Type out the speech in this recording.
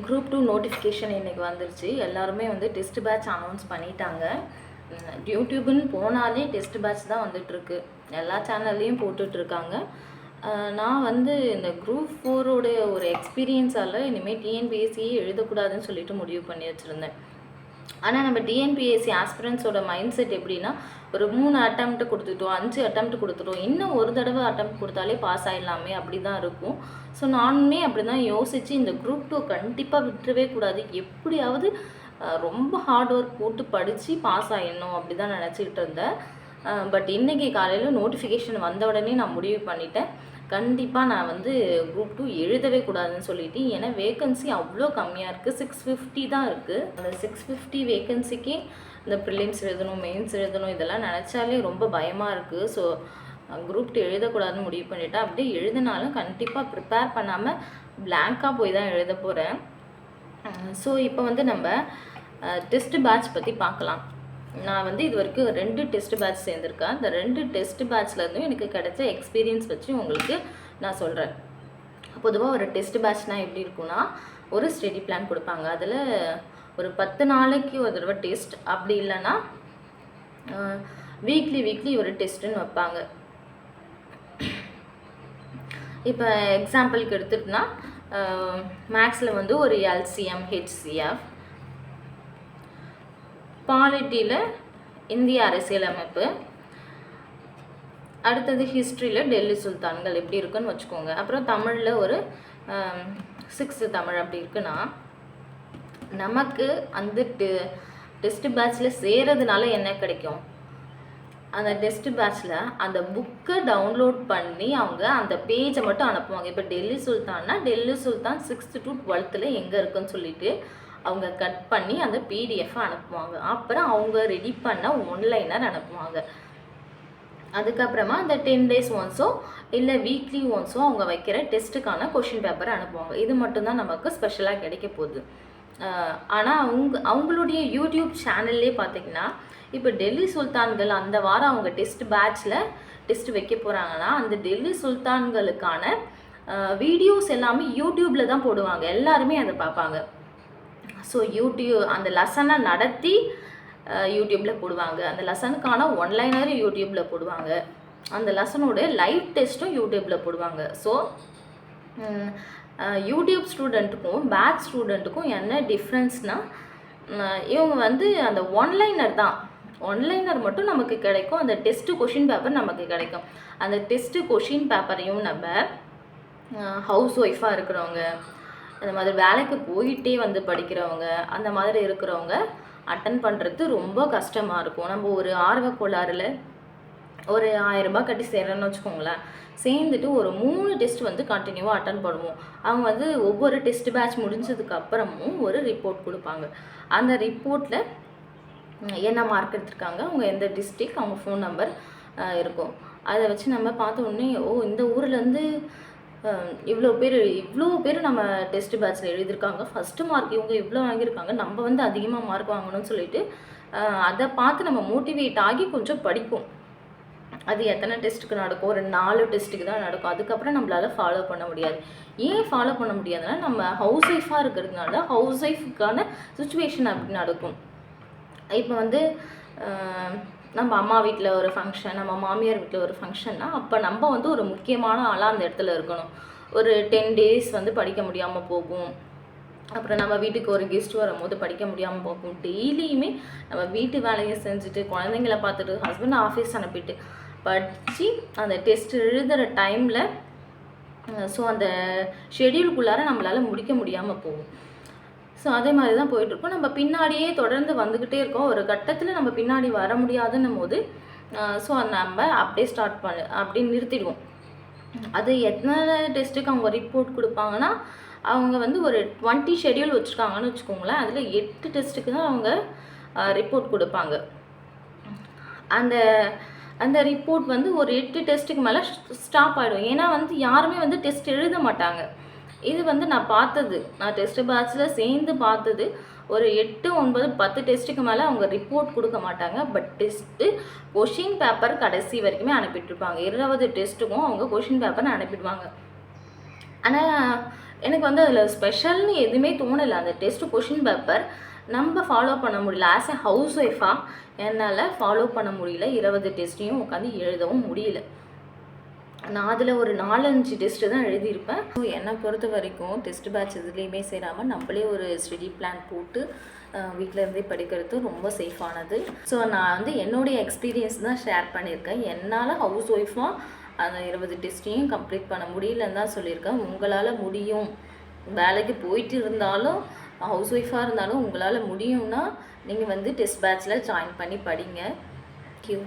Group 2 notification இன்றைக்கி வந்துருச்சு. எல்லாருமே வந்து டெஸ்ட் பேட்ச் அனௌன்ஸ் பண்ணிட்டாங்க. யூடியூப்னு போனாலே டெஸ்ட் பேட்ச் தான் வந்துட்டுருக்கு. எல்லா சேனல்லையும் போட்டுட்ருக்காங்க. நான் வந்து இந்த குரூப் 4 ஒரு எக்ஸ்பீரியன்ஸால் இனிமேல் டிஎன்பிஎஸ்சியே எழுதக்கூடாதுன்னு சொல்லிட்டு முடிவு பண்ணி வச்சுருந்தேன். ஆனால் நம்ம டிஎன்பிஎஸ்சி ஆஸ்பிரன்ஸோட மைண்ட் செட் எப்படின்னா, ஒரு 3 அட்டெம்ப்ட் கொடுத்துட்டோம், 5 அட்டெம்ப்ட் கொடுத்துட்டோம், இன்னும் ஒரு தடவை அட்டெம்ப்ட் கொடுத்தாலே பாஸ் ஆகிடலாமே அப்படி தான் இருக்கும். ஸோ நானுமே அப்படி தான் யோசித்து இந்த குரூப் 2 கண்டிப்பாக விட்டுறவே கூடாது, எப்படியாவது ரொம்ப ஹார்ட் ஒர்க் போட்டு படித்து பாஸ் ஆகிடணும் அப்படி தான் நினச்சிக்கிட்டு இருந்தேன். பட் இன்றைக்கி காலையில் நோட்டிஃபிகேஷன் வந்த உடனே நான் முடிவு பண்ணிட்டேன், கண்டிப்பாக நான் வந்து குரூப் 2 எழுதவே கூடாதுன்னு சொல்லிட்டு. ஏன்னா வேக்கன்சி அவ்வளோ கம்மியாக இருக்குது, 650 தான் இருக்குது. அந்த 650 வேக்கன்சிக்கு இந்த ப்ரிலிம்ஸ் எழுதணும், மெயின்ஸ் எழுதணும், இதெல்லாம் நினச்சாலே ரொம்ப பயமாக இருக்குது. ஸோ குரூப் 2 எழுதக்கூடாதுன்னு முடிவு பண்ணிவிட்டேன். அப்படியே எழுதினாலும் கண்டிப்பாக ப்ரிப்பேர் பண்ணாமல் பிளாங்காக போய் தான் எழுத போகிறேன். ஸோ இப்போ வந்து நம்ம டெஸ்ட் பேட்ச் பற்றி பார்க்கலாம். நான் வந்து இது வரைக்கும் 2 டெஸ்ட் பேட்ச் சேர்ந்துருக்கேன். அந்த 2 டெஸ்ட் பேட்ச்லேருந்தும் எனக்கு கிடைச்ச எக்ஸ்பீரியன்ஸ் வச்சு உங்களுக்கு நான் சொல்கிறேன். பொதுவாக ஒரு டெஸ்ட் பேட்ச்னால் எப்படி இருக்குன்னா, ஒரு ஸ்டடி பிளான் கொடுப்பாங்க. அதில் ஒரு 10 நாளைக்கு ஒரு தடவை டெஸ்ட், அப்படி இல்லைன்னா வீக்லி ஒரு டெஸ்ட்டுன்னு வைப்பாங்க. இப்போ எக்ஸாம்பிளுக்கு எடுத்துகிட்டோன்னா, மேக்ஸில் வந்து ஒரு எல்சிஎம், ஹெச்சிஎஃப், பாலிட்டியில் இந்திய அரசியலமைப்பு, அடுத்தது ஹிஸ்ட்ரியில் டெல்லி சுல்தான்கள் எப்படி இருக்குன்னு வச்சுக்கோங்க. அப்புறம் தமிழில் ஒரு 6th தமிழ் அப்படி இருக்குன்னா, நமக்கு அந்த டெஸ்ட் பேட்சில் சேரதுனால என்ன கிடைக்கும், அந்த டெஸ்ட் பேட்சில் அந்த புக்கை டவுன்லோட் பண்ணி அவங்க அந்த பேஜை மட்டும் அனுப்புவாங்க. இப்போ டெல்லி சுல்தான்னா டெல்லி சுல்தான் 6th to 12th எங்கே இருக்குன்னு சொல்லிட்டு அவங்க கட் பண்ணி அந்த பிடிஎஃப் அனுப்புவாங்க. அப்புறம் அவங்க ரெடி பண்ண ஒன்லைனர் அனுப்புவாங்க. அதுக்கப்புறமா அந்த 10 days ஒன்ஸோ இல்லை வீக்லி ஒன்ஸோ அவங்க வைக்கிற டெஸ்ட்டுக்கான கொஷின் பேப்பரை அனுப்புவாங்க. இது மட்டும்தான் நமக்கு ஸ்பெஷலாக கிடைக்க போகுது. ஆனால் அவங்களுடைய யூடியூப் சேனல்லே பார்த்திங்கன்னா, இப்போ டெல்லி சுல்தான்கள் அந்த வாரம் அவங்க டெஸ்ட் பேட்சில் டெஸ்ட் வைக்க போகிறாங்கன்னா, அந்த டெல்லி சுல்தான்களுக்கான வீடியோஸ் எல்லாமே யூடியூப்பில் தான் போடுவாங்க. எல்லாருமே அதை பார்ப்பாங்க. ஸோ யூடியூப் அந்த லெசனை நடத்தி யூடியூப்பில் போடுவாங்க. அந்த லெசனுக்கான ஒன்லைனர் யூடியூப்பில் போடுவாங்க. அந்த லெசனோட லைவ் டெஸ்ட்டும் யூடியூப்பில் போடுவாங்க. ஸோ யூடியூப் ஸ்டூடெண்ட்டுக்கும் பேட்ச் ஸ்டூடெண்ட்டுக்கும் என்ன டிஃப்ரென்ஸ்னால், இவங்க வந்து அந்த ஒன்லைனர் தான், ஒன்லைனர் மட்டும் நமக்கு கிடைக்கும். அந்த டெஸ்ட்டு கொஷின் பேப்பர் நமக்கு கிடைக்கும். அந்த டெஸ்ட்டு கொஷின் பேப்பரையும் நம்ம ஹவுஸ் ஒய்ஃபாக இருக்கிறவங்க, அந்த மாதிரி வேலைக்கு போயிட்டே வந்து படிக்கிறவங்க, அந்த மாதிரி இருக்கிறவங்க அட்டன் பண்ணுறது ரொம்ப கஷ்டமாக இருக்கும். நம்ம ஒரு ஆர்வ கோளாறில் ஒரு 1000 ரூபாய் கட்டி சேர்றோன்னு வச்சுக்கோங்களேன், சேர்ந்துட்டு ஒரு 3 டெஸ்ட் வந்து கண்டினியூவாக அட்டன் பண்ணுவோம். அவங்க வந்து ஒவ்வொரு டெஸ்ட் பேட்ச் முடிஞ்சதுக்கு அப்புறமும் ஒரு ரிப்போர்ட் கொடுப்பாங்க. அந்த ரிப்போர்ட்டில் என்ன மார்க் எடுத்திருக்காங்க, அவங்க எந்த டிஸ்ட்ரிக், அவங்க ஃபோன் நம்பர் இருக்கும். அதை வச்சு நம்ம பார்த்த உடனே, ஓ இந்த ஊர்லேருந்து இவ்வளோ பேர் நம்ம டெஸ்ட் பேட்சில் எழுதியிருக்காங்க, ஃபஸ்ட்டு மார்க் இவங்க இவ்வளோ வாங்கியிருக்காங்க, நம்ம வந்து அதிகமாக மார்க் வாங்கணும்னு சொல்லிட்டு அதை பார்த்து நம்ம மோட்டிவேட் ஆகி கொஞ்சம் படிப்போம். அது எத்தனை டெஸ்ட்டுக்கு நடக்கும், ஒரு 4 டெஸ்ட்டுக்கு தான் நடக்கும். அதுக்கப்புறம் நம்மளால் ஃபாலோ பண்ண முடியாது. ஏன் ஃபாலோ பண்ண முடியாதுன்னா, நம்ம ஹவுஸ் ஒய்ஃபாக இருக்கிறதுனால ஹவுஸ் ஒய்ஃபுக்கான சுச்சுவேஷன் அப்படி நடக்கும். இப்போ வந்து நம்ம அம்மா வீட்டில் ஒரு ஃபங்க்ஷன், நம்ம மாமியார் வீட்டில் ஒரு ஃபங்க்ஷன்னா, அப்போ நம்ம வந்து ஒரு முக்கியமான ஆளாக அந்த இடத்துல இருக்கணும். ஒரு 10 days வந்து படிக்க முடியாமல் போகும். அப்புறம் நம்ம வீட்டுக்கு ஒரு கெஸ்ட் வரும்போது படிக்க முடியாமல் போகும். டெய்லியுமே நம்ம வீட்டு வேலையை செஞ்சுட்டு, குழந்தைங்கள பார்த்துட்டு, ஹஸ்பண்ட் ஆஃபீஸ் அனுப்பிட்டு படித்து அந்த டெஸ்ட் எழுதுகிற டைமில் ஸோ அந்த ஷெடியூலுக்குள்ளார நம்மளால் முடிக்க முடியாமல் போகும். ஸோ அதே மாதிரி தான் போயிட்டுருக்கோம். நம்ம பின்னாடியே தொடர்ந்து வந்துக்கிட்டே இருக்கோம். ஒரு கட்டத்தில் நம்ம பின்னாடி வர முடியாதுன்னும் போது ஸோ நம்ம அப்படியே அப்படியே நிறுத்திடுவோம். அது எத்தனை டெஸ்ட்டுக்கு அவங்க ரிப்போர்ட் கொடுப்பாங்கன்னா, அவங்க வந்து ஒரு 20 ஷெடியூல் வச்சுருக்காங்கன்னு வச்சுக்கோங்களேன். அதில் 8 டெஸ்ட்டுக்கு தான் அவங்க ரிப்போர்ட் கொடுப்பாங்க. அந்த ரிப்போர்ட் வந்து ஒரு 8 டெஸ்ட்டுக்கு மேலே ஸ்டாப் ஆகிடும். ஏன்னா வந்து யாருமே வந்து டெஸ்ட் எழுத மாட்டாங்க. இது வந்து நான் டெஸ்ட் பேட்சில் சேர்ந்து பார்த்தது. ஒரு 8, 9, 10 டெஸ்ட்டுக்கு மேலே அவங்க ரிப்போர்ட் கொடுக்க மாட்டாங்க. பட் டெஸ்ட்டு கொஷின் பேப்பர் கடைசி வரைக்குமே அனுப்பிட்டுருப்பாங்க. 20 டெஸ்ட்டுக்கும் அவங்க கொஷின் பேப்பர் அனுப்பிடுவாங்க. ஆனால் எனக்கு வந்து அதில் ஸ்பெஷல்னு எதுவுமே தோணலை. அந்த டெஸ்ட் கொஷின் பேப்பர் நம்ம ஃபாலோ பண்ண முடியல. ஆஸ் எ ஹவுஸ் ஒய்ஃபாக என்னால் ஃபாலோ பண்ண முடியல. 20 டெஸ்ட்டையும் உட்காந்து எழுதவும் முடியல. நான் அதில் ஒரு 4-5 டெஸ்ட்டு தான் எழுதியிருப்பேன். ஸோ என்னை பொறுத்த வரைக்கும் டெஸ்ட் பேட்ச் எதுலேயுமே சேராமல் நம்மளே ஒரு ஸ்டடி பிளான் போட்டு வீட்டில் இருந்தே படிக்கிறது ரொம்ப சேஃபானது. ஸோ நான் வந்து என்னுடைய எக்ஸ்பீரியன்ஸ் தான் ஷேர் பண்ணியிருக்கேன். என்னால் ஹவுஸ் ஒய்ஃபாக அந்த 20 டெஸ்ட்டையும் கம்ப்ளீட் பண்ண முடியலன்னு தான் சொல்லியிருக்கேன். உங்களால் முடியும். வேலைக்கு போயிட்டு இருந்தாலும் ஹவுஸ் ஒய்ஃபாக இருந்தாலும் உங்களால் முடியும்னா நீங்கள் வந்து டெஸ்ட் பேட்ச்சில் ஜாயின் பண்ணி படிங்க. தேங்க்யூ.